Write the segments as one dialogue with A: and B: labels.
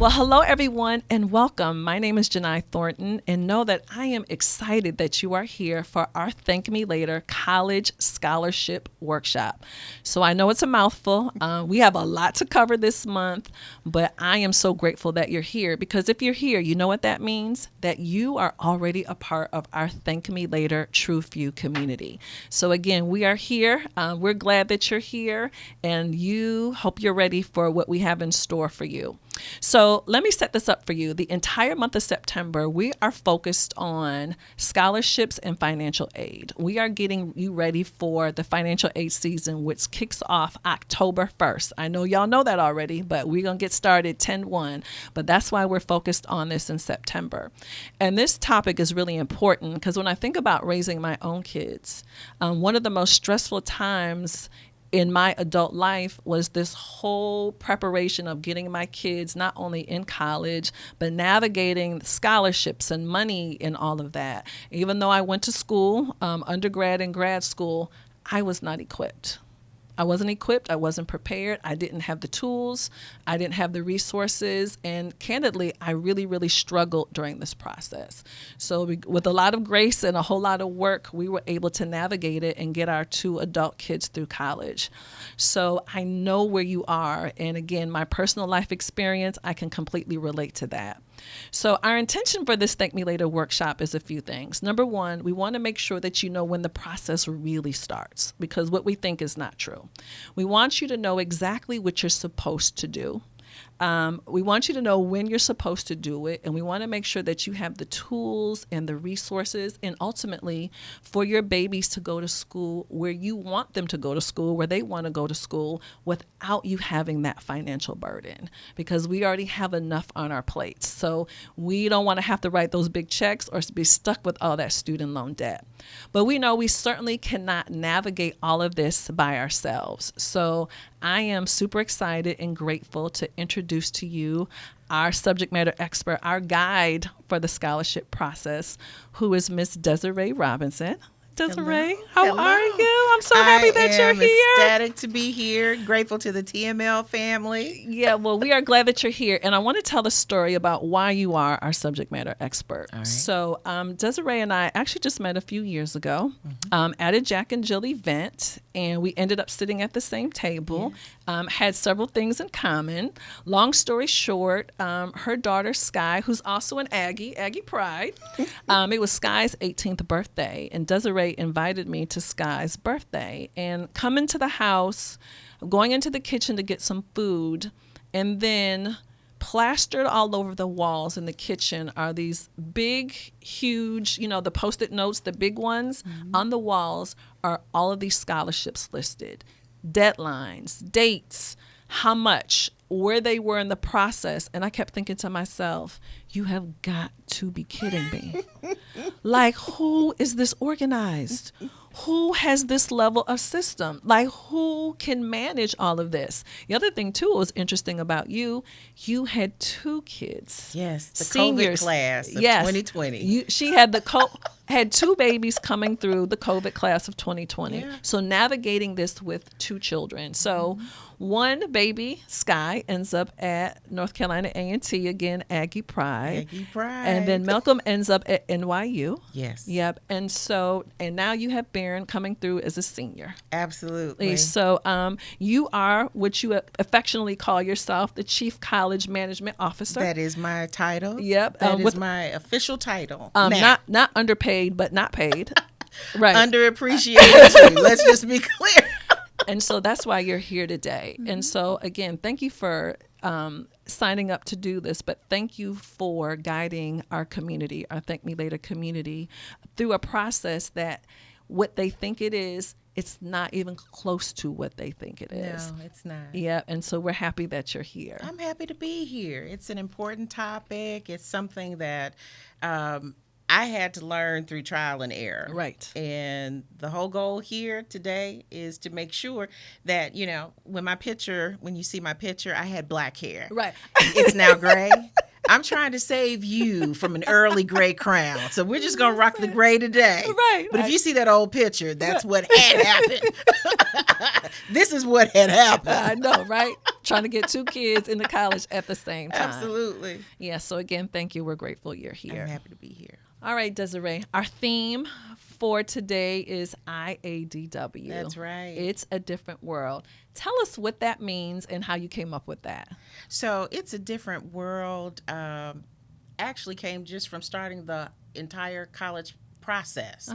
A: Well, hello, everyone, and welcome. My name is Janai Thornton, and know that I am excited that you are here for our Thank Me Later College Scholarship Workshop. So I know it's a mouthful. We have a lot to cover this month, but I am so grateful that you're here because if you're here, you know what that means? That you are already a part of our Thank Me Later True Few community. So again, we are here. We're glad that you're here, and you hope you're ready for what we have in store for you. So let me set this up for you. The entire month of September, we are focused on scholarships and financial aid. We are getting you ready for the financial aid season, which kicks off October 1st. I know y'all know that already, but we're going to get started 10/1. But that's why we're focused on this in September. And this topic is really important because when I think about raising my own kids, one of the most stressful times in my adult life was this whole preparation of getting my kids not only in college, but navigating scholarships and money and all of that. Even though I went to school, undergrad and grad school, I was not equipped. I wasn't equipped. I wasn't prepared. I didn't have the tools. I didn't have the resources. And candidly, I really, really struggled during this process. So with a lot of grace and a whole lot of work, we were able to navigate it and get our two adult kids through college. So I know where you are. And again, my personal life experience, I can completely relate to that. So our intention for this Thank Me Later workshop is a few things. Number one, we want to make sure that you know when the process really starts, because what we think is not true. We want you to know exactly what you're supposed to do. We want you to know when you're supposed to do it, and we want to make sure that you have the tools and the resources and ultimately for your babies to go to school where you want them to go to school, where they want to go to school without you having that financial burden, because we already have enough on our plates. So we don't want to have to write those big checks or be stuck with all that student loan debt. But we know we certainly cannot navigate all of this by ourselves. So I am super excited and grateful to introduce to you our subject matter expert, our guide for the scholarship process, who is Miss Desiree Robinson. Desiree, how are you? I'm so happy that you're here.
B: I am ecstatic to be here. Grateful to the TML family.
A: Yeah, well, we are glad that you're here. And I want to tell a story about why you are our subject matter expert.
B: All right.
A: So Desiree and I actually just met a few years ago at a Jack and Jill event. And we ended up sitting at the same table, had several things in common. Long story short, her daughter, Sky, who's also an Aggie Pride, it was Sky's 18th birthday. And Desiree invited me to Sky's birthday, and coming to the house, going into the kitchen to get some food, and then plastered all over the walls in the kitchen are these big, huge, the Post-it notes, the big ones on the walls are all of these scholarships listed, deadlines, dates, how much, where they were in the process. And I kept thinking to myself, you have got to be kidding me. Like, who is this organized? Who has this level of system? Like, who can manage all of this? The other thing, too, was interesting about you. You had two kids.
B: Yes, the
A: seniors.
B: COVID class of 2020.
A: She had had two babies coming through the COVID class of 2020.
B: Yeah.
A: So navigating this with two children. So one baby, Sky, ends up at North Carolina A&T, again, Aggie Pride.
B: Aggie Pride.
A: And then Malcolm ends up at NYU.
B: Yes.
A: Yep. And now you have Barron coming through as a senior.
B: Absolutely.
A: So you are what you affectionately call yourself, the Chief College Management Officer.
B: That is my title.
A: Yep.
B: That is my official title.
A: Not underpaid, but not paid. Right.
B: Underappreciated too. Let's just be clear.
A: And so that's why you're here today. And so again, thank you for signing up to do this, but thank you for guiding our community, our Thank Me Later community, through a process that what they think it is, it's not even close to what they think it is.
B: No, it's not.
A: Yeah, and so we're happy that you're here.
B: I'm happy to be here. It's an important topic. It's something that I had to learn through trial and error.
A: Right.
B: And the whole goal here today is to make sure that, when you see my picture, I had black hair.
A: Right.
B: It's now gray. I'm trying to save you from an early gray crown. So we're just going to rock the gray today.
A: Right.
B: But if you see that old picture, that's what had happened. This is what had happened.
A: I know, right? Trying to get two kids into college at the same time.
B: Absolutely.
A: Yeah, so again, thank you. We're grateful you're here.
B: I'm happy to be here.
A: All right, Desiree. Our theme for today is IADW.
B: That's right.
A: It's a different world. Tell us what that means and how you came up with that.
B: So it's a different world. Actually came just from starting the entire college process.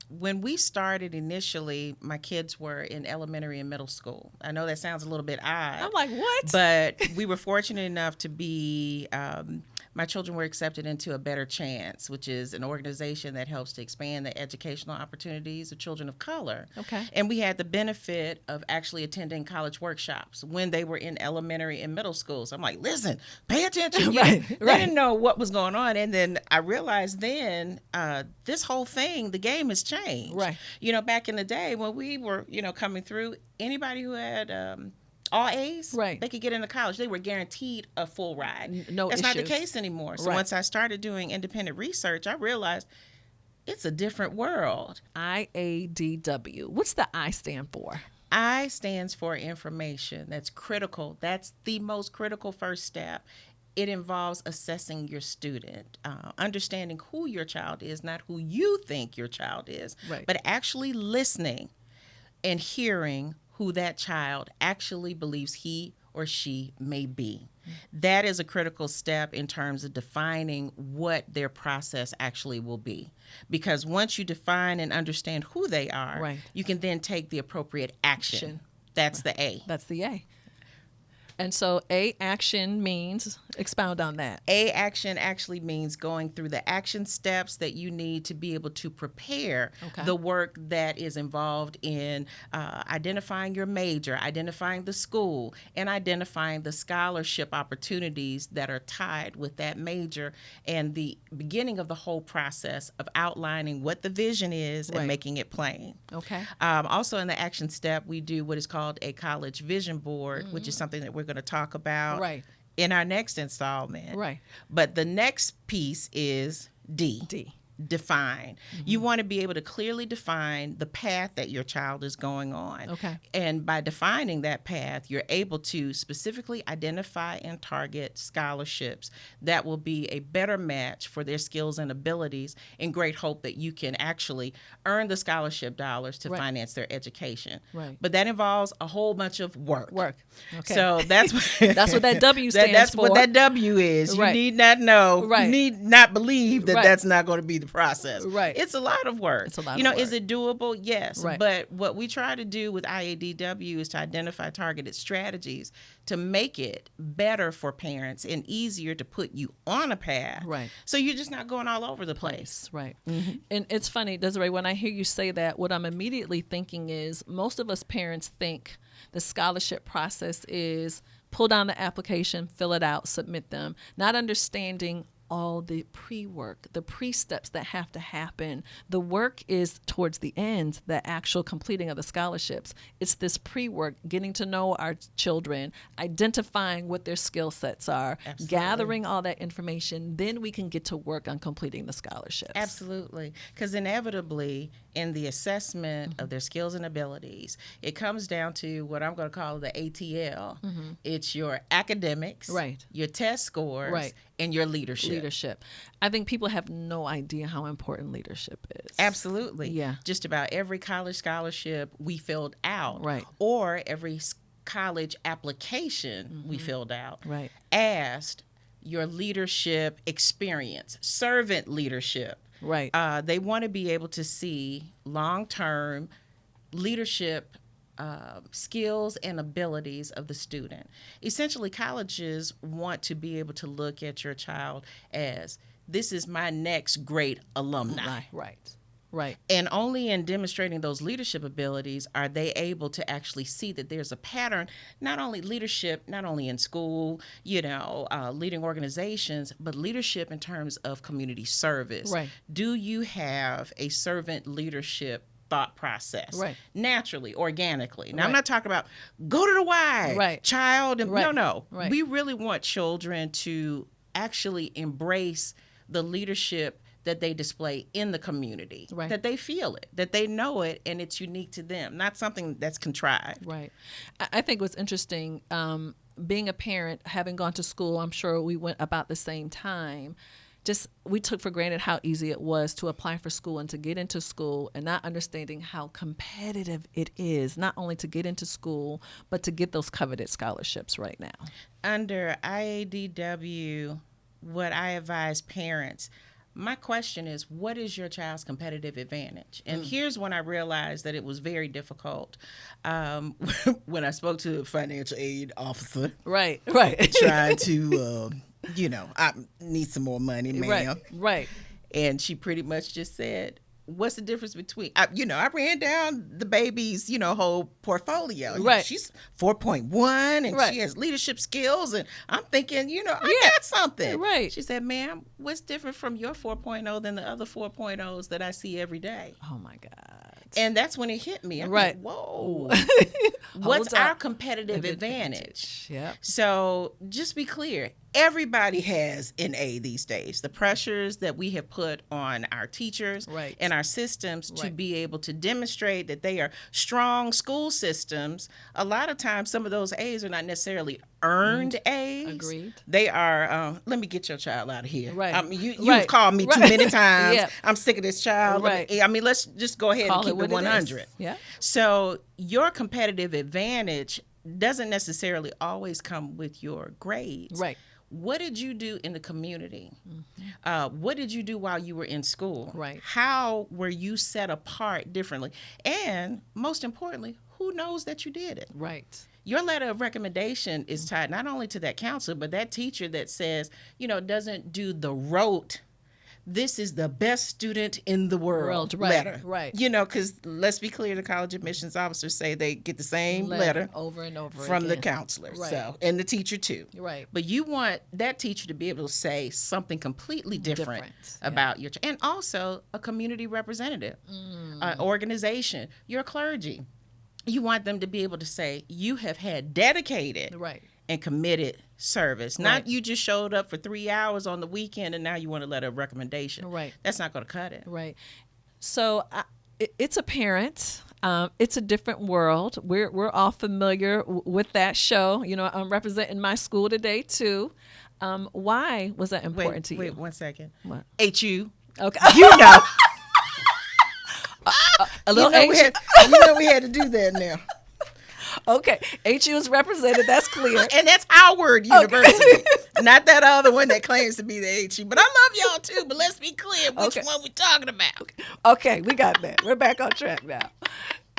B: When we started initially, my kids were in elementary and middle school. I know that sounds a little bit odd.
A: I'm like, what?
B: But we were fortunate enough to be, my children were accepted into A Better Chance, which is an organization that helps to expand the educational opportunities of children of color.
A: Okay.
B: And we had the benefit of actually attending college workshops when they were in elementary and middle school. So I'm like, listen, pay attention. They didn't know what was going on. And then I realized then this whole thing, the game has changed.
A: Right.
B: You know, back in the day when we were, coming through, anybody who had all A's,
A: right,
B: they could get into college. They were guaranteed a full ride.
A: No
B: That's
A: issues.
B: not the case anymore. So once I started doing independent research, I realized it's a different world.
A: IADW. What's the I stand for?
B: I stands for information. That's critical. That's the most critical first step. It involves assessing your student, understanding who your child is, not who you think your child is, but actually listening and hearing who that child actually believes he or she may be. That is a critical step in terms of defining what their process actually will be. Because once you define and understand who they are, you can then take the appropriate action. That's the A.
A: That's the A. And so A action means, expound on that.
B: A action actually means going through the action steps that you need to be able to prepare the work that is involved in identifying your major, identifying the school, and identifying the scholarship opportunities that are tied with that major, and the beginning of the whole process of outlining what the vision is and making it plain. Also in the action step, we do what is called a college vision board, which is something that we're going to talk about in our next installment. But the next piece is D. Define. You want to be able to clearly define the path that your child is going on. And by defining that path, you're able to specifically identify and target scholarships that will be a better match for their skills and abilities, in great hope that you can actually earn the scholarship dollars to finance their education. But that involves a whole bunch of work. So that's
A: what that W stands for.
B: That's what that W is. You need not know, you need not believe that that's not going to be the process. It's a lot of work.
A: It's a lot of work.
B: Is it doable? Yes. But what we try to do with IADW is to identify targeted strategies to make it better for parents and easier to put you on a path. So you're just not going all over the place.
A: And it's funny, Desiree, when I hear you say that, what I'm immediately thinking is most of us parents think the scholarship process is pull down the application, fill it out, submit them, not understanding all the pre-work, the pre-steps that have to happen. The work is towards the end, the actual completing of the scholarships. It's this pre-work, getting to know our children, identifying what their skill sets are, gathering all that information. Then we can get to work on completing the scholarships.
B: Absolutely. Because inevitably, in the assessment of their skills and abilities, it comes down to what I'm going to call the ATL. It's your academics, your test scores, and your leadership.
A: I think people have no idea how important leadership is.
B: Absolutely. Just about every college scholarship we filled out, or every college application we filled out, asked your leadership experience, servant leadership. They want to be able to see long-term leadership skills and abilities of the student. Essentially, colleges want to be able to look at your child as, this is my next great alumni. And only in demonstrating those leadership abilities are they able to actually see that there's a pattern, not only leadership, not only in school, leading organizations, but leadership in terms of community service. Do you have a servant leadership thought process.
A: Right.
B: Naturally, organically. Now, I'm
A: Right.
B: not talking about go to the Y,
A: Right.
B: child. And,
A: Right.
B: No.
A: Right.
B: We really want children to actually embrace the leadership that they display in the community,
A: Right.
B: that they feel it, that they know it, and it's unique to them, not something that's contrived.
A: Right. I think what's interesting, being a parent, having gone to school, I'm sure we went about the same time. Just we took for granted how easy it was to apply for school and to get into school, and not understanding how competitive it is, not only to get into school, but to get those coveted scholarships right now.
B: Under IADW, what I advise parents, my question is, what is your child's competitive advantage? And here's when I realized that it was very difficult. When I spoke to a financial aid officer,
A: Right.
B: trying to, I need some more money, ma'am.
A: Right.
B: And she pretty much just said, what's the difference between, I ran down the baby's, whole portfolio.
A: Right.
B: She's 4.1 and
A: Right.
B: she has leadership skills. And I'm thinking, I got something.
A: Right.
B: She said, ma'am, what's different from your 4.0 than the other 4.0s that I see every day?
A: Oh my God.
B: And that's when it hit me. I'm
A: Right.
B: like, whoa.
A: Hold
B: What's our
A: up.
B: competitive advantage?
A: Yep.
B: So just be clear. Everybody has an A these days. The pressures that we have put on our teachers
A: Right.
B: and our systems to
A: Right.
B: be able to demonstrate that they are strong school systems. A lot of times, some of those A's are not necessarily earned A's.
A: Agreed.
B: They are, let me get your child out of here.
A: Right.
B: You've
A: Right.
B: called me too
A: Right.
B: many times.
A: Yeah.
B: I'm sick of this child.
A: Right.
B: Let's just go ahead
A: Call
B: and
A: it
B: keep
A: what
B: it
A: it is.
B: 100.
A: Yeah.
B: So your competitive advantage doesn't necessarily always come with your grades.
A: Right.
B: What did you do in the community? What did you do while you were in school?
A: Right.
B: How were you set apart differently? And most importantly, who knows that you did it?
A: Right.
B: Your letter of recommendation is tied not only to that counselor, but that teacher that says, doesn't do the rote, this is the best student in the world
A: Right,
B: letter.
A: right.
B: Because let's be clear, the college admissions officers say they get the same letter
A: over and over
B: from the
A: again.
B: counselor,
A: Right.
B: and the teacher too.
A: Right.
B: But you want that teacher to be able to say something completely different
A: Yeah.
B: about your and also a community representative, organization, your clergy. You want them to be able to say you have had dedicated
A: Right.
B: and committed service.
A: Right.
B: Not you just showed up for 3 hours on the weekend and now you want a letter of recommendation.
A: Right.
B: That's not going to cut it.
A: Right. So it's apparent. It's a different world. We're all familiar with that show. I'm representing my school today too. Why was that important to you?
B: Wait 1 second.
A: What?
B: HU.
A: Okay.
B: You know.
A: A little
B: we had to do that now.
A: Okay. HU is represented. That's clear.
B: And that's Howard University, not that other one that claims to be the HU. But I love y'all too. But let's be clear which one we're talking about.
A: Okay, we got that. We're back on track now.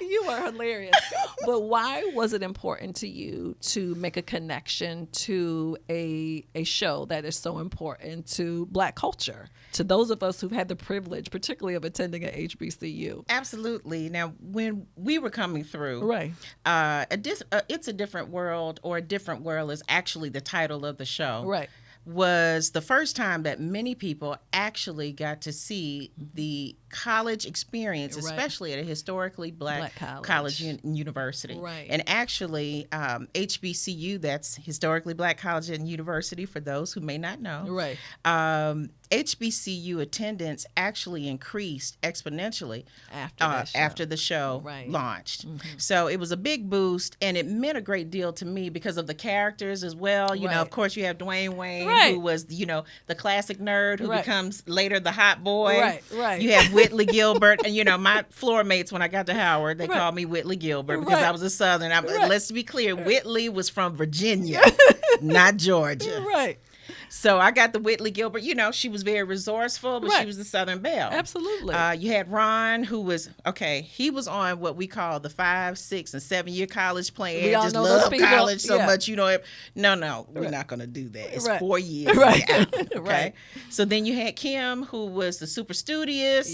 A: You are hilarious. But why was it important to you to make a connection to a show that is so important to Black culture, to those of us who've had the privilege, particularly of attending at HBCU?
B: Absolutely. Now, when we were coming through,
A: Right.
B: It's a Different World, or A Different World is actually the title of the show.
A: Right.
B: Was the first time that many people actually got to see the college experience,
A: Right.
B: especially at a historically black college and university.
A: Right.
B: And actually, HBCU, that's Historically Black College and University, for those who may not know.
A: Right.
B: HBCU attendance actually increased exponentially after the show
A: Right.
B: launched. So it was a big boost, and it meant a great deal to me because of the characters as well. You know, of course, you have Dwayne Wayne,
A: Right.
B: who was, the classic nerd who
A: Right.
B: becomes later the hot boy.
A: Right, right.
B: You have Whitley Gilbert, and my floor mates when I got to Howard, they
A: Right.
B: called me Whitley Gilbert because
A: Right.
B: I was a Southern.
A: Right.
B: Let's be clear, Whitley was from Virginia, not Georgia.
A: Right.
B: So I got the Whitley Gilbert. She was very resourceful, but
A: Right.
B: she was the Southern Belle.
A: Absolutely.
B: You had Ron, who was, he was on what we call the 5, 6, and 7-year college plan.
A: We all
B: just
A: know those
B: love
A: people.
B: college so
A: Yeah.
B: much. No, we're not going to do that. It's
A: Right.
B: 4 years.
A: Right.
B: You're out, okay?
A: Right.
B: So then you had Kim, who was the super studious,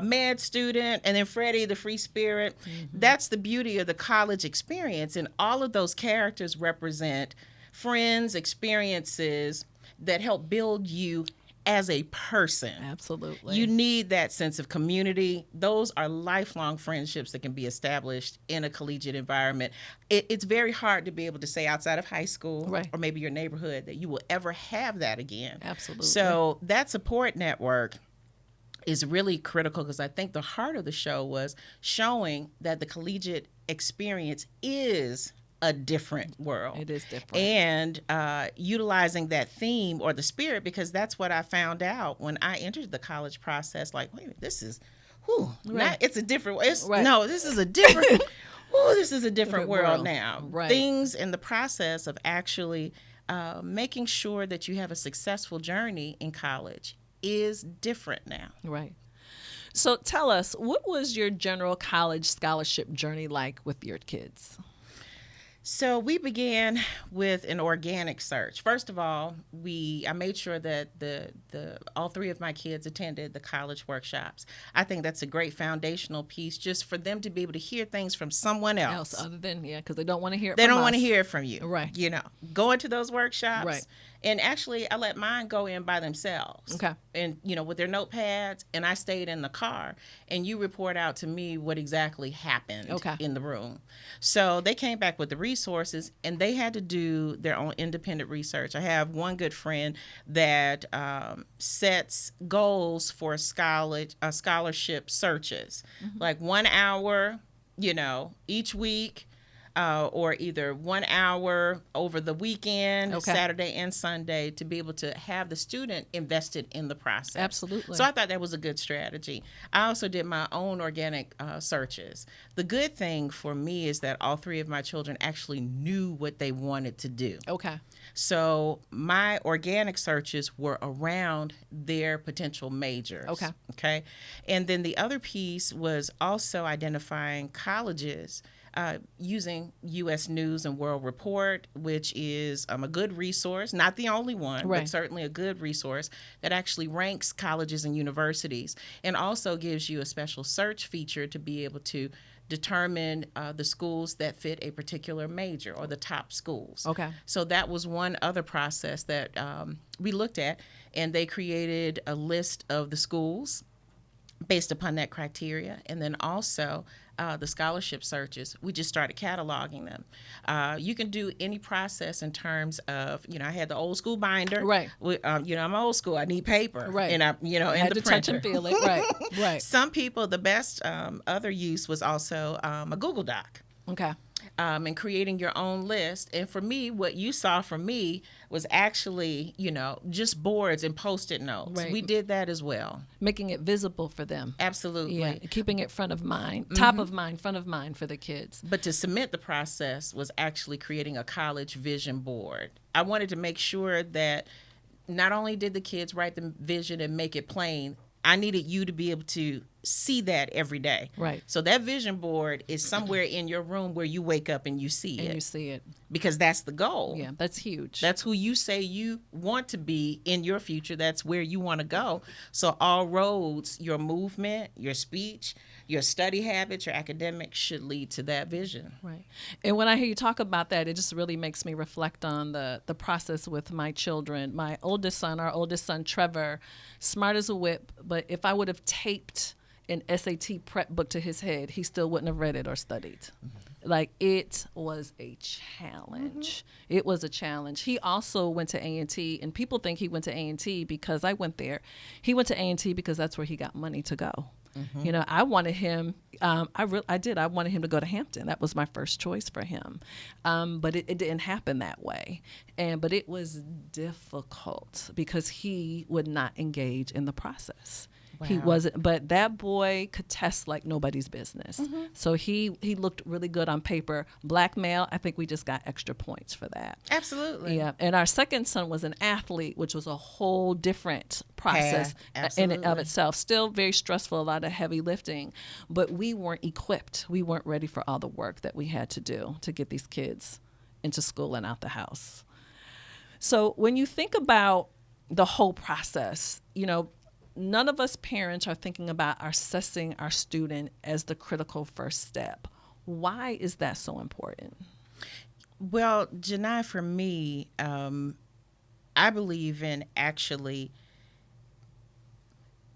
B: med student, and then Freddie, the free spirit. That's the beauty of the college experience. And all of those characters represent friends, experiences that help build you as a person.
A: Absolutely.
B: You need that sense of community. Those are lifelong friendships that can be established in a collegiate environment. It's very hard to be able to say outside of high school
A: Right.
B: or maybe your neighborhood that you will ever have that again.
A: Absolutely.
B: So that support network is really critical, because I think the heart of the show was showing that the collegiate experience is a different world.
A: It is different.
B: And utilizing that theme or the spirit, because that's what I found out when I entered the college process. Like, wait a minute, this is,
A: Right.
B: it's a different,
A: Right.
B: no, this is a different, this is a different world now.
A: Right.
B: Things in the process of actually making sure that you have a successful journey in college is different now.
A: Right. So tell us, what was your general college scholarship journey like with your kids?
B: So we began with an organic search. First of all, I made sure that all three of my kids attended the college workshops. I think that's a great foundational piece, just for them to be able to hear things from someone else.
A: Other than, because they don't want to hear it
B: They
A: from
B: don't want to
A: us.
B: hear it from you.
A: Right.
B: Going to those workshops.
A: Right.
B: And actually, I let mine go in by themselves.
A: Okay.
B: And, with their notepads, and I stayed in the car, and you report out to me what exactly happened in the room. So they came back with the resources, and they had to do their own independent research. I have one good friend that sets goals for scholarship searches, like 1 hour, each week. Or either 1 hour over the weekend, Saturday and Sunday, to be able to have the student invested in the process.
A: Absolutely.
B: So I thought that was a good strategy. I also did my own organic searches. The good thing for me is that all three of my children actually knew what they wanted to do.
A: Okay.
B: So my organic searches were around their potential majors. Okay. And then the other piece was also identifying colleges using U.S. News and World Report, which is a good resource, not the only one, but certainly a good resource that actually ranks colleges and universities, and also gives you a special search feature to be able to determine the schools that fit a particular major, or the top schools.
A: Okay.
B: So that was one other process that we looked at, and they created a list of the schools based upon that criteria, and then also the scholarship searches, we just started cataloging them. You can do any process in terms of, I had the old school binder.
A: Right.
B: I'm old school. I need paper.
A: Right.
B: And I
A: had
B: the
A: to
B: printer.
A: touch and feel it. Right. Right.
B: Some people, the best other use was also a Google Doc.
A: Okay.
B: And creating your own list. And for me, what you saw from me was actually, just boards and Post-it notes.
A: Right.
B: We did that as well.
A: Making it visible for them.
B: Absolutely.
A: Yeah, keeping it front of mind, top of mind, front of mind for the kids.
B: But to submit the process was actually creating a college vision board. I wanted to make sure that not only did the kids write the vision and make it plain, I needed you to be able to see that every day.
A: Right.
B: So that vision board is somewhere in your room where you wake up and you see it.
A: And you see it.
B: Because that's the goal.
A: Yeah, that's huge.
B: That's who you say you want to be in your future. That's where you want to go. So all roads, your movement, your speech, your study habits, your academics should lead to that vision.
A: Right. And when I hear you talk about that, it just really makes me reflect on the process with my children. My oldest son, Trevor, smart as a whip, but if I would have taped an SAT prep book to his head, he still wouldn't have read it or studied. Like, it was a challenge. It was a challenge. He also went to A&T, and people think he went to A&T because I went there. He went to A&T because that's where he got money to go. I wanted him, I did. I wanted him to go to Hampton. That was my first choice for him. But it didn't happen that way. But it was difficult because he would not engage in the process. Wow. He wasn't, but that boy could test like nobody's business. So he looked really good on paper. Black male, I think we just got extra points for that.
B: Absolutely.
A: Yeah. And our second son was an athlete, which was a whole different process in and of itself. Still very stressful, a lot of heavy lifting, but we weren't equipped. We weren't ready for all the work that we had to do to get these kids into school and out the house. So when you think about the whole process, none of us parents are thinking about assessing our student as the critical first step. Why is that so important?
B: Well, Janai, for me, I believe in actually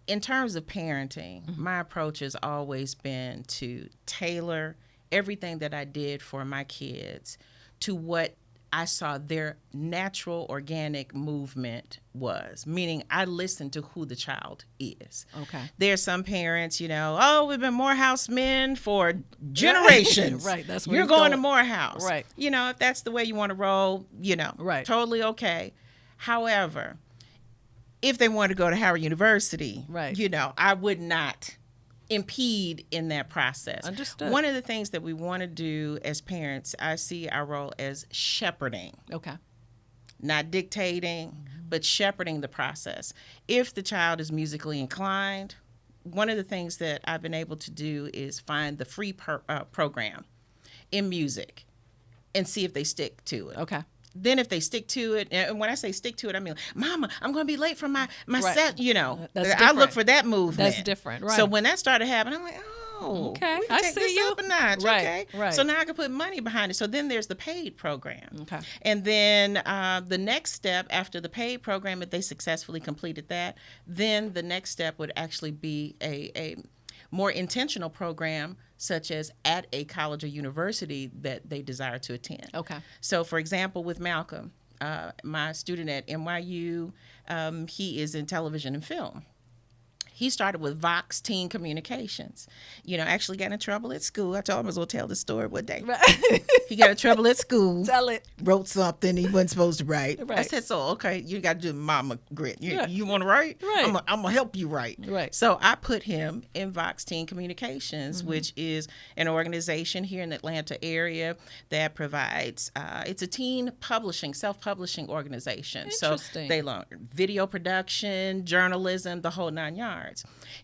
B: In terms of parenting, my approach has always been to tailor everything that I did for my kids to what I saw their natural organic movement was, meaning I listened to who the child is.
A: Okay.
B: There's some parents, oh, we've been Morehouse men for generations.
A: Right. That's where
B: you're going to Morehouse.
A: Right.
B: If that's the way you want to roll,
A: right.
B: Totally okay. However, if they want to go to Howard University,
A: right.
B: I would not impede in that process.
A: Understood.
B: One of the things that we want to do as parents, I see our role as shepherding.
A: Okay.
B: Not dictating, but shepherding the process. If the child is musically inclined, one of the things that I've been able to do is find the free program in music and see if they stick to it.
A: Okay.
B: Then if they stick to it, and when I say stick to it, I mean, Mama, I'm going to be late for my
A: right.
B: set,
A: I
B: look for that movement.
A: That's different, right.
B: So when that started happening, I'm like,
A: okay,
B: we can take this up a notch,
A: right.
B: okay?
A: Right.
B: So now I can put money behind it. So then there's the paid program.
A: Okay.
B: And then the next step after the paid program, if they successfully completed that, then the next step would actually be a more intentional program, such as at a college or university that they desire to attend.
A: Okay.
B: So, for example, with Malcolm, my student at NYU, he is in television and film. He started with Vox Teen Communications. Actually got in trouble at school. I told him I was going to tell the story one day.
A: Right.
B: He got in trouble at school.
A: Tell it.
B: Wrote something he wasn't supposed to write.
A: Right.
B: I said, so, okay, you got to do mama grit. You,
A: Right.
B: you want to write?
A: Right.
B: I'm going to help you write.
A: Right.
B: So I put him in Vox Teen Communications, which is an organization here in the Atlanta area that provides, it's a teen publishing, self-publishing organization. So they learn video production, journalism, the whole 9 yards.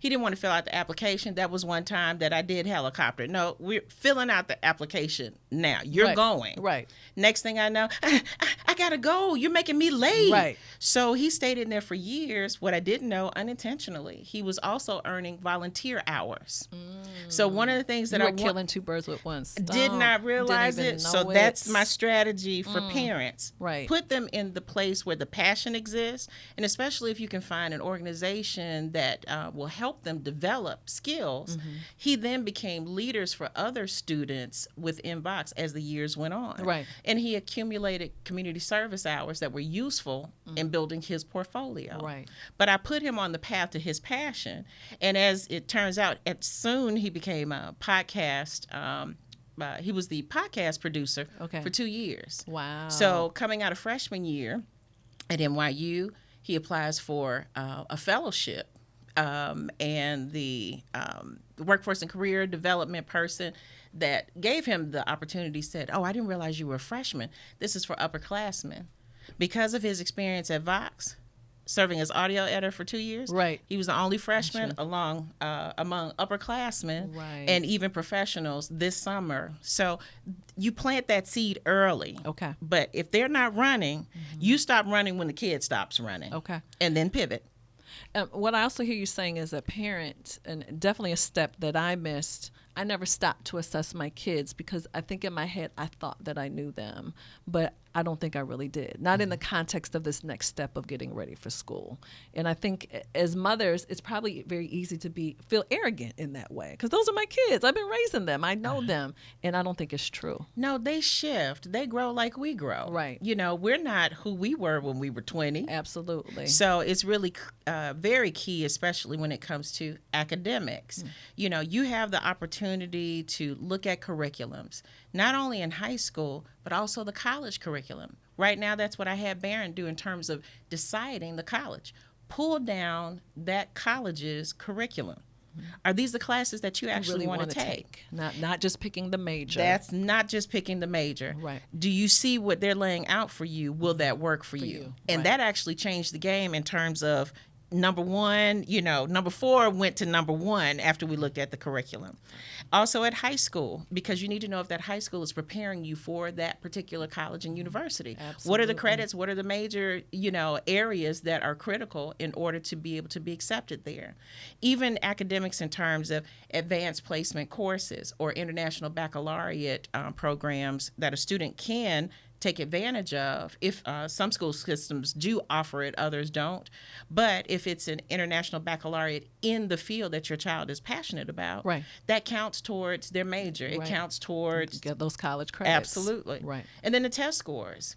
B: He didn't want to fill out the application. That was one time that I did helicopter. No, we're filling out the application now. You're going.
A: Right.
B: Next thing I know, I got to go. You're making me late.
A: Right.
B: So he stayed in there for years. What I didn't know, unintentionally, he was also earning volunteer hours. So one of the things that
A: you were killing two birds with one stone.
B: Did not realize it. So that's my strategy for parents.
A: Right.
B: Put them in the place where the passion exists, and especially if you can find an organization that will help them develop skills. He then became leaders for other students within Vox as the years went on.
A: Right.
B: And he accumulated community service hours that were useful in building his portfolio.
A: Right.
B: But I put him on the path to his passion. And as it turns out, soon he became a podcast. He was the podcast producer for 2 years.
A: Wow.
B: So coming out of freshman year at NYU, he applies for a fellowship. And the workforce and career development person that gave him the opportunity said, I didn't realize you were a freshman. This is for upperclassmen. Because of his experience at Vox, serving as audio editor for 2 years,
A: right.
B: He was the only freshman among upperclassmen and even professionals this summer. So you plant that seed early.
A: Okay.
B: But if they're not running, you stop running when the kid stops running.
A: Okay.
B: And then pivot.
A: What I also hear you saying as a parent, and definitely a step that I missed, I never stopped to assess my kids because I think in my head I thought that I knew them, but I don't think I really did. Not in the context of this next step of getting ready for school. And I think as mothers, it's probably very easy to feel arrogant in that way because those are my kids. I've been raising them. I know them. And I don't think it's true.
B: No, they shift. They grow like we grow.
A: Right.
B: We're not who we were when we were 20.
A: Absolutely.
B: So it's really very key, especially when it comes to academics. You have the opportunity to look at curriculums, not only in high school, but also the college curriculum. Right now, that's what I had Barron do in terms of deciding the college. Pull down that college's curriculum. Are these the classes that you actually
A: really
B: want to take?
A: Not just picking the major.
B: That's not just picking the major.
A: Right.
B: Do you see what they're laying out for you? Will that work for you? And that actually changed the game in terms of number one, number 4 went to number 1 after we looked at the curriculum. Also at high school, because you need to know if that high school is preparing you for that particular college and university.
A: Absolutely.
B: What are the credits? What are the major, areas that are critical in order to be able to be accepted there? Even academics in terms of advanced placement courses or international baccalaureate programs that a student can take advantage of, if some school systems do offer it, others don't. But if it's an international baccalaureate in the field that your child is passionate about,
A: right,
B: that counts towards their major. It
A: right.
B: counts towards
A: Get those college credits.
B: Absolutely.
A: Right.
B: And then the test scores.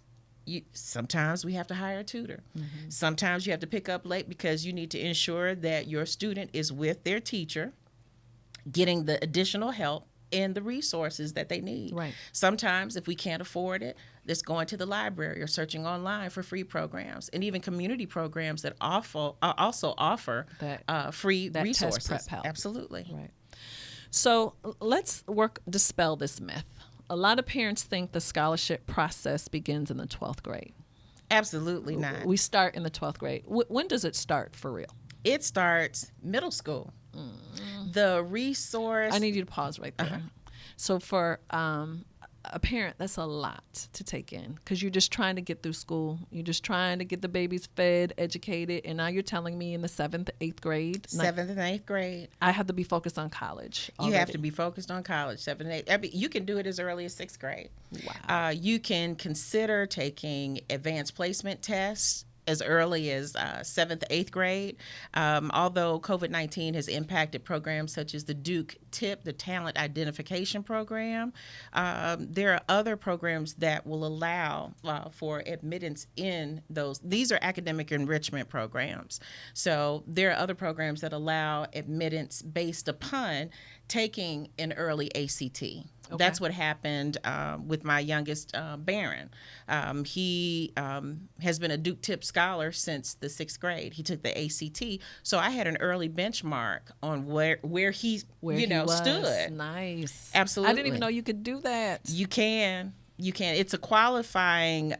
B: Sometimes we have to hire a tutor. Mm-hmm. Sometimes you have to pick up late because you need to ensure that your student is with their teacher, getting the additional help and the resources that they need.
A: Right.
B: Sometimes, if we can't afford it, it's going to the library or searching online for free programs, and even community programs that also offer free
A: that
B: resources.
A: Test prep help.
B: Absolutely.
A: Right. So let's dispel this myth. A lot of parents think the scholarship process begins in the 12th grade.
B: Absolutely not.
A: We start in the 12th grade. When does it start for real?
B: It starts middle school. The resource.
A: I need you to pause right there. Uh-huh. So for a parent, that's a lot to take in because you're just trying to get through school. You're just trying to get the babies fed, educated, and now you're telling me in the 7th, 8th grade.
B: 7th and 8th grade.
A: I have to be focused on college already.
B: You have to be focused on college, 7th and 8th. I mean, you can do it as early as 6th grade.
A: Wow.
B: You can consider taking advanced placement tests as early as 7th, 8th grade. Although COVID-19 has impacted programs such as the Duke TIP, the Talent Identification Program, there are other programs that will allow for admittance in those. These are academic enrichment programs. So there are other programs that allow admittance based upon taking an early ACT. Okay. That's what happened with my youngest, Barron. He has been a Duke Tip Scholar since the 6th grade. He took the ACT, so I had an early benchmark on where he stood.
A: Nice.
B: Absolutely.
A: I didn't even know you could do that.
B: You can. It's a qualifying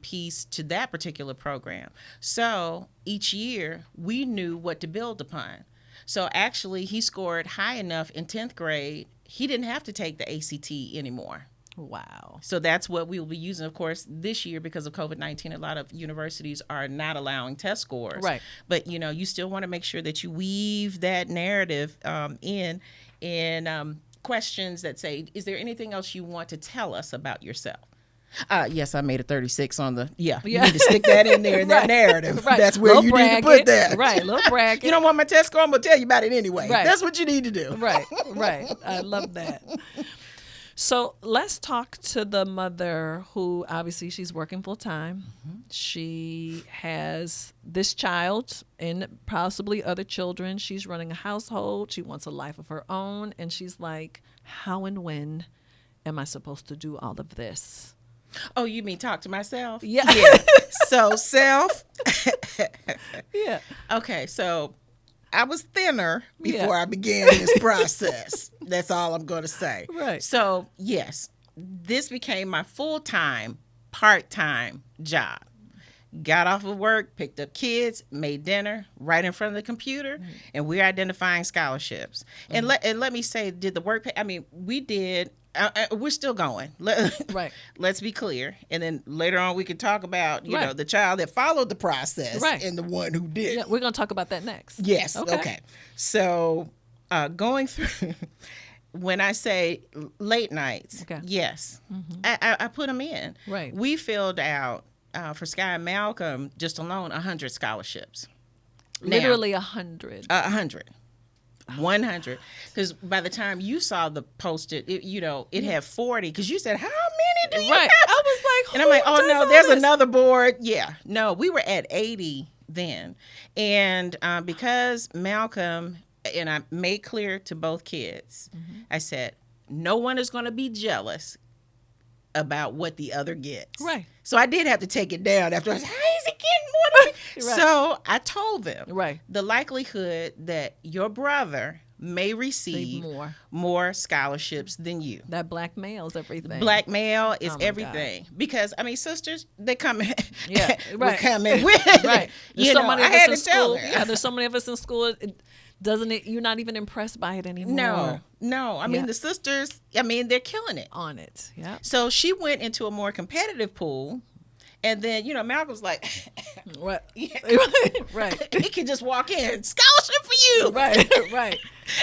B: piece to that particular program. So each year we knew what to build upon. So actually, he scored high enough in 10th grade. He didn't have to take the ACT anymore.
A: Wow.
B: So that's what we will be using, of course, this year because of COVID-19. A lot of universities are not allowing test scores.
A: Right.
B: But, you still want to make sure that you weave that narrative in questions that say, is there anything else you want to tell us about yourself? Yes, I made a 36 on the, you need to stick that in there in that narrative.
A: Right.
B: That's where you need to put that.
A: Right, little bracket.
B: You don't want my test score, I'm going to tell you about it anyway.
A: Right.
B: That's what you need to do.
A: Right. I love that. So let's talk to the mother who obviously she's working full time. Mm-hmm. She has this child and possibly other children. She's running a household. She wants a life of her own. And she's like, how and when am I supposed to do all of this?
B: Oh, you mean talk to myself?
A: Yeah.
B: So self.
A: Yeah.
B: Okay, so I was thinner before I began this process. That's all I'm going to say.
A: Right.
B: So, yes, this became my full-time, part-time job. Got off of work, picked up kids, made dinner right in front of the computer, and we're identifying scholarships. Mm-hmm. And let me say, did the work pay? I mean, we did. We're still going.
A: Right.
B: Let's be clear. And then later on, we can talk about, you know, the child that followed the process and the one who did.
A: Yeah, we're going to talk about that next.
B: Yes. Okay. So going through, when I say late nights, yes, I put them in.
A: Right.
B: We filled out for Sky and Malcolm just alone 100 scholarships.
A: Literally 100.
B: 100. 100, because by the time you saw the posted, it had 40. Because you said, "How many do you have?"
A: I was like,
B: and I'm like, "Oh no, there's another board." Yeah, no, we were at 80 then, and because Malcolm and I made clear to both kids, I said, "No one is going to be jealous about what the other gets."
A: Right.
B: So I did have to take it down after I said, "How is it getting more than me?"
A: Right.
B: So I told them,
A: right,
B: the likelihood that your brother may receive more scholarships than you.
A: That blackmails everything.
B: Blackmail is everything. God. Because, I mean, sisters, they come in.
A: Yeah, right.
B: We're coming with.
A: Right.
B: There's so many of us in school.
A: Yeah, there's so many of us in school. You're not even impressed by it anymore.
B: No. I mean, the sisters, they're killing it.
A: On it, yeah.
B: So she went into a more competitive pool. And then, Malcolm's like,
A: what? Right.
B: He can just walk in, scholarship for you.
A: Right.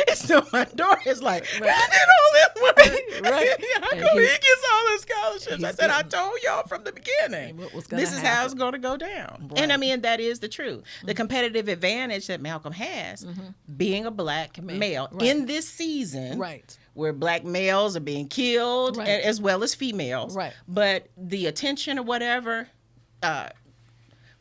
B: And so my daughter is like, I did all that
A: Right.
B: He gets all those scholarships. I said, I told y'all from the beginning, this is how it's going to go down. Right. And I mean, that is the truth. The competitive advantage that Malcolm has, being a black male in this season, where black males are being killed as well as females, but the attention or whatever,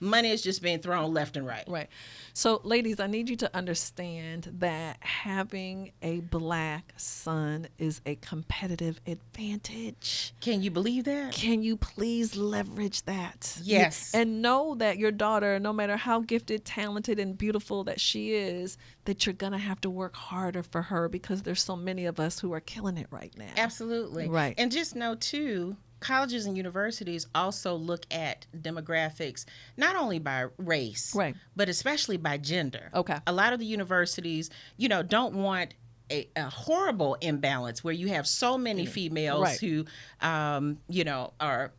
B: money is just being thrown left and right.
A: Right. So, ladies, I need you to understand that having a black son is a competitive advantage.
B: Can you believe that?
A: Can you please leverage that?
B: Yes.
A: And know that your daughter, no matter how gifted, talented, and beautiful that she is, that you're going to have to work harder for her because there's so many of us who are killing it right now.
B: Absolutely.
A: Right.
B: And just know, too, colleges and universities also look at demographics not only by race, but especially by gender.
A: Okay.
B: A lot of the universities, don't want a horrible imbalance where you have so many females who, are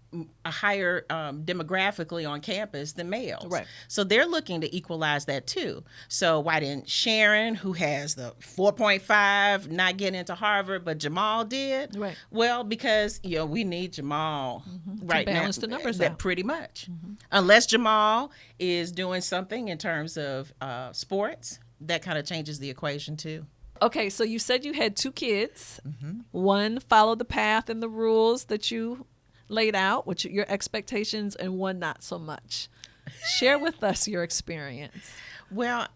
B: higher demographically on campus than males. Right. So they're looking to equalize that too. So why didn't Sharon, who has the 4.5, not get into Harvard, but Jamal did? Right. Well, because we need Jamal right
A: to balance
B: now,
A: the numbers out.
B: Pretty much. Unless Jamal is doing something in terms of sports, that kind of changes the equation too.
A: Okay, so you said you had 2 kids. One followed the path and the rules that you laid out, which your expectations, and one not so much. Share with us your experience.
B: Well,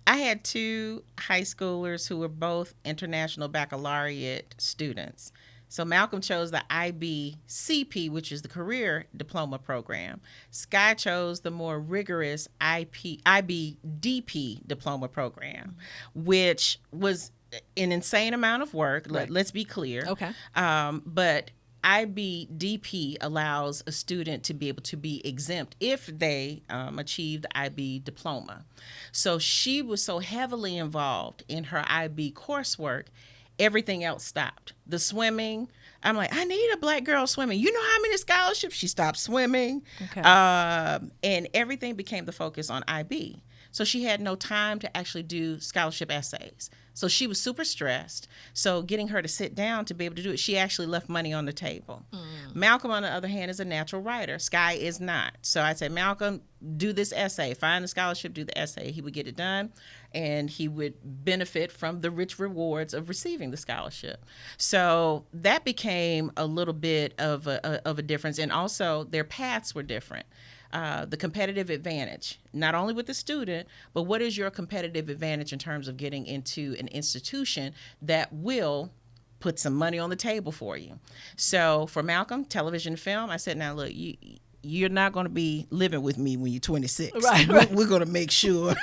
B: I had 2 high schoolers who were both international baccalaureate students. So Malcolm chose the IBCP, which is the career diploma program. Sky chose the more rigorous IBDP diploma program, which was an insane amount of work. Let's be clear.
A: Okay.
B: But IBDP allows a student to be able to be exempt if they achieve the IB diploma. So she was so heavily involved in her IB coursework, everything else stopped. The swimming, I'm like, I need a black girl swimming. You know how many scholarships? She stopped swimming. Okay. And everything became the focus on IB. So she had no time to actually do scholarship essays. So she was super stressed. So getting her to sit down to be able to do it, she actually left money on the table. Malcolm, on the other hand, is a natural writer. Sky is not. So I said, Malcolm, do this essay. Find the scholarship, do the essay. He would get it done, and he would benefit from the rich rewards of receiving the scholarship. So that became a little bit of a difference. And also, their paths were different. The competitive advantage, not only with the student, but what is your competitive advantage in terms of getting into an institution that will put some money on the table for you? So for Malcolm, television and film, I said, now look, you're not going to be living with me when you're 26.
A: Right.
B: We're going to make sure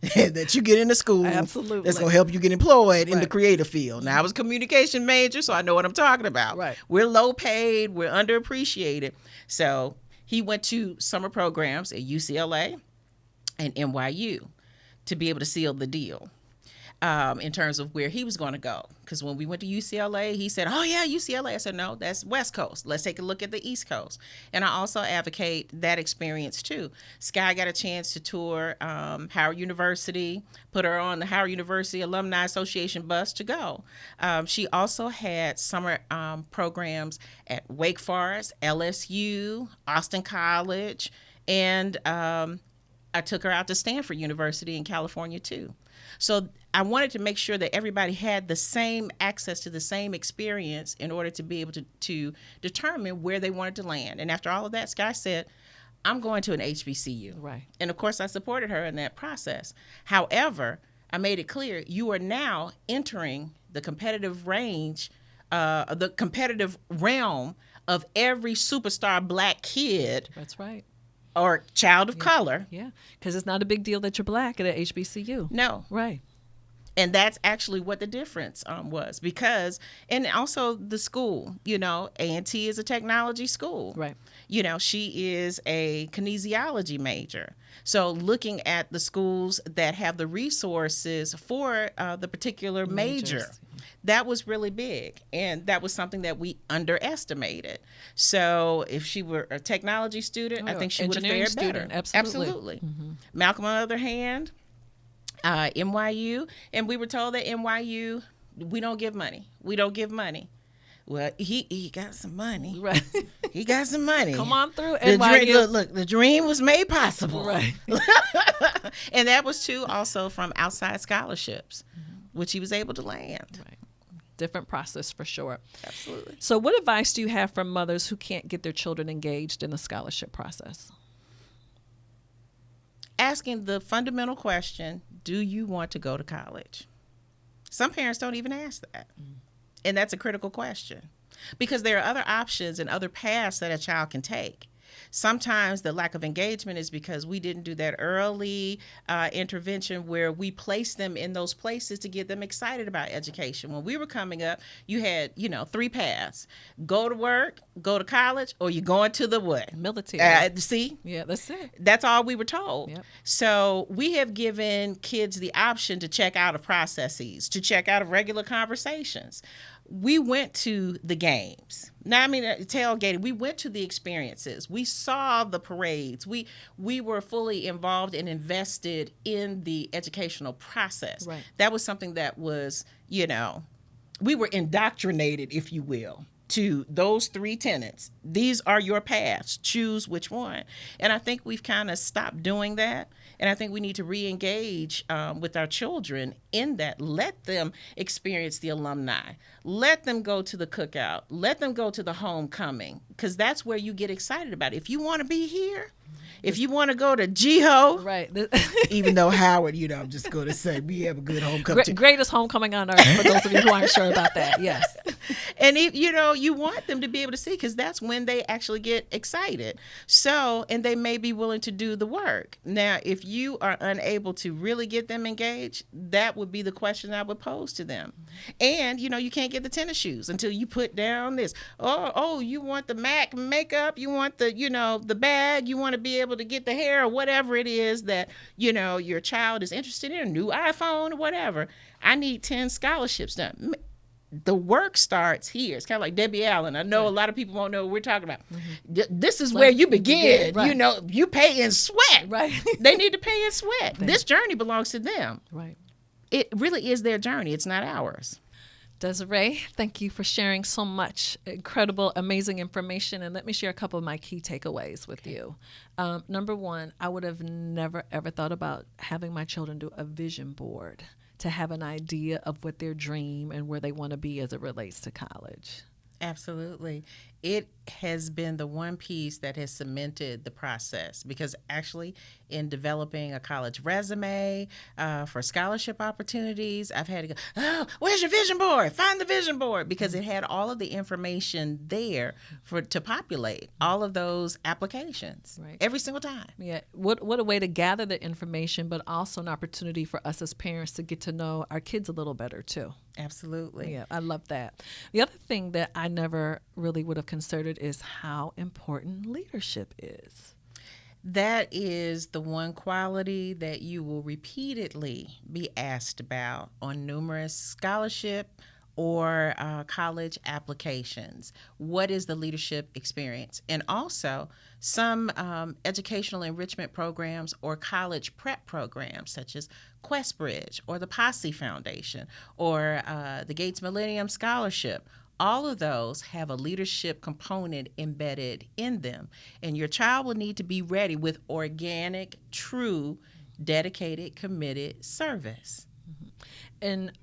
B: that you get into school.
A: Absolutely.
B: That's going to help you get employed in the creative field. Now, I was a communication major, so I know what I'm talking about.
A: Right.
B: We're low paid. We're underappreciated. So he went to summer programs at UCLA and NYU to be able to seal the deal in terms of where he was going to go. Because when we went to UCLA, he said, oh, yeah, UCLA. I said, no, that's West Coast. Let's take a look at the East Coast. And I also advocate that experience, too. Sky got a chance to tour Howard University, put her on the Howard University Alumni Association bus to go. She also had summer programs at Wake Forest, LSU, Austin College, and I took her out to Stanford University in California, too. So I wanted to make sure that everybody had the same access to the same experience in order to be able to determine where they wanted to land. And after all of that, Sky said, I'm going to an HBCU.
A: Right.
B: And of course, I supported her in that process. However, I made it clear you are now entering the competitive range, the competitive realm of every superstar black kid.
A: That's right.
B: Or child of color.
A: Yeah, because it's not a big deal that you're black at a HBCU.
B: No.
A: Right.
B: And that's actually what the difference was. Because, and also the school, A&T is a technology school.
A: Right.
B: She is a kinesiology major. So looking at the schools that have the resources for the particular major, that was really big. And that was something that we underestimated. So if she were a technology student, I think she would have fared better.
A: Absolutely.
B: Mm-hmm. Malcolm, on the other hand, NYU, and we were told that NYU, we don't give money. Well, he got some money.
A: Right.
B: He got some money.
A: Come on through.
B: Look, the dream was made possible.
A: Right.
B: And that was too also from outside scholarships, which he was able to land.
A: Right. Different process for sure.
B: Absolutely.
A: So what advice do you have for mothers who can't get their children engaged in the scholarship process?
B: Asking the fundamental question, do you want to go to college? Some parents don't even ask that. And that's a critical question because there are other options and other paths that a child can take. Sometimes the lack of engagement is because we didn't do that early intervention where we placed them in those places to get them excited about education. When we were coming up, you had, 3 paths. Go to work, go to college, or you're going to the what?
A: Military.
B: See?
A: Yeah, that's it.
B: That's all we were told.
A: Yep.
B: So we have given kids the option to check out of processes, to check out of regular conversations. We went to the games. Now, tailgating. We went to the experiences. We saw the parades. We were fully involved and invested in the educational process.
A: Right.
B: That was something that was, we were indoctrinated, if you will, to those 3 tenets. These are your paths. Choose which one. And I think we've kind of stopped doing that. And I think we need to re-engage with our children in that. Let them experience the alumni. Let them go to the cookout. Let them go to the homecoming, because that's where you get excited about it. If you want to be here, if you want to go to GHO,
A: right.
B: Even though Howard, I'm just going to say we have a good homecoming.
A: Greatest homecoming on earth, for those of you who aren't sure about that. Yes.
B: And if, you want them to be able to see, because that's when they actually get excited. So, and they may be willing to do the work. Now, if you are unable to really get them engaged, that would be the question I would pose to them. And, you can't get the tennis shoes until you put down this. Oh, you want the MAC makeup, you want the, the bag, you want to be able to get the hair or whatever it is that, your child is interested in, a new iPhone or whatever. I need 10 scholarships done. The work starts here. It's kind of like Debbie Allen. I know a lot of people won't know what we're talking about. This is where you begin.
A: Right.
B: You pay in sweat.
A: Right.
B: They need to pay in sweat. This journey belongs to them.
A: Right.
B: It really is their journey. It's not ours.
A: Desiree, thank you for sharing so much incredible, amazing information. And let me share a couple of my key takeaways with you. Number one, I would have never, ever thought about having my children do a vision board to have an idea of what their dream and where they want to be as it relates to college.
B: Absolutely. It has been the one piece that has cemented the process, because actually in developing a college resume for scholarship opportunities, I've had to go, where's your vision board? Find the vision board, because it had all of the information there to populate all of those applications every single time.
A: Yeah. What a way to gather the information, but also an opportunity for us as parents to get to know our kids a little better too.
B: Absolutely.
A: Yeah, I love that. The other thing that I never really would have considered is how important leadership is.
B: That is the one quality that you will repeatedly be asked about on numerous scholarship or college applications. What is the leadership experience? And also some educational enrichment programs or college prep programs such as QuestBridge or the Posse Foundation or the Gates Millennium Scholarship. All of those have a leadership component embedded in them. And your child will need to be ready with organic, true, dedicated, committed service.
A: And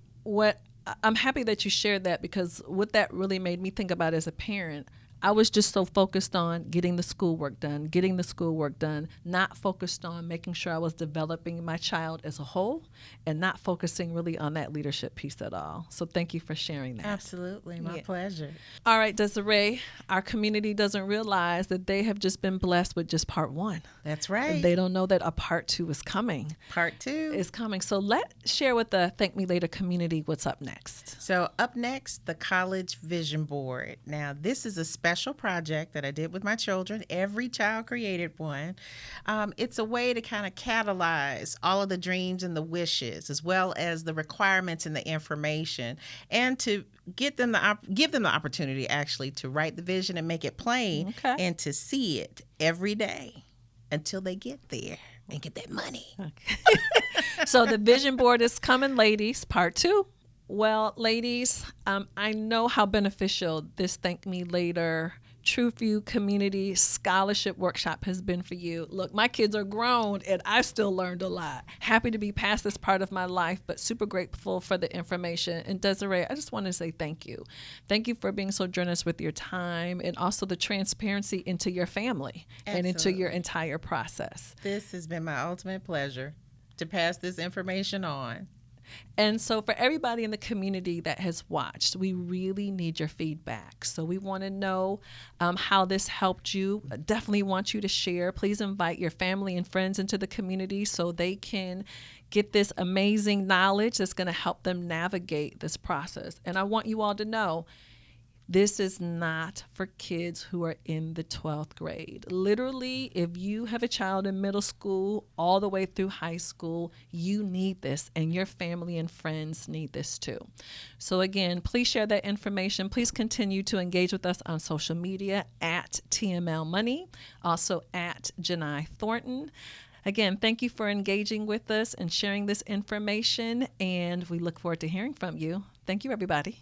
A: I'm happy that you shared that, because what that really made me think about as a parent, I was just so focused on getting the schoolwork done, not focused on making sure I was developing my child as a whole and not focusing really on that leadership piece at all. So thank you for sharing that.
B: Absolutely. My pleasure.
A: All right, Desiree, our community doesn't realize that they have just been blessed with just part 1.
B: That's right.
A: They don't know that a part 2 is coming.
B: Part 2
A: is coming. So let's share with the Thank Me Later community what's up next.
B: So up next, the College Vision Board. Now, this is a special project that I did with my children. Every child created one. It's a way to kind of catalyze all of the dreams and the wishes, as well as the requirements and the information, and to give them the opportunity actually to write the vision and make it plain, and to see it every day until they get there and get that money.
A: Okay. So the vision board is coming, ladies, part 2. Well, ladies, I know how beneficial this Thank Me Later TrueView Community Scholarship Workshop has been for you. Look, my kids are grown and I've still learned a lot. Happy to be past this part of my life, but super grateful for the information. And Desiree, I just want to say thank you. Thank you for being so generous with your time and also the transparency into your family and into your entire process.
B: This has been my ultimate pleasure to pass this information on.
A: And so for everybody in the community that has watched, we really need your feedback. So we want to know how this helped you. Definitely want you to share. Please invite your family and friends into the community so they can get this amazing knowledge that's going to help them navigate this process. And I want you all to know, this is not for kids who are in the 12th grade. Literally, if you have a child in middle school all the way through high school, you need this, and your family and friends need this too. So again, please share that information. Please continue to engage with us on social media at TML Money, also at Janai Thornton. Again, thank you for engaging with us and sharing this information, and we look forward to hearing from you. Thank you, everybody.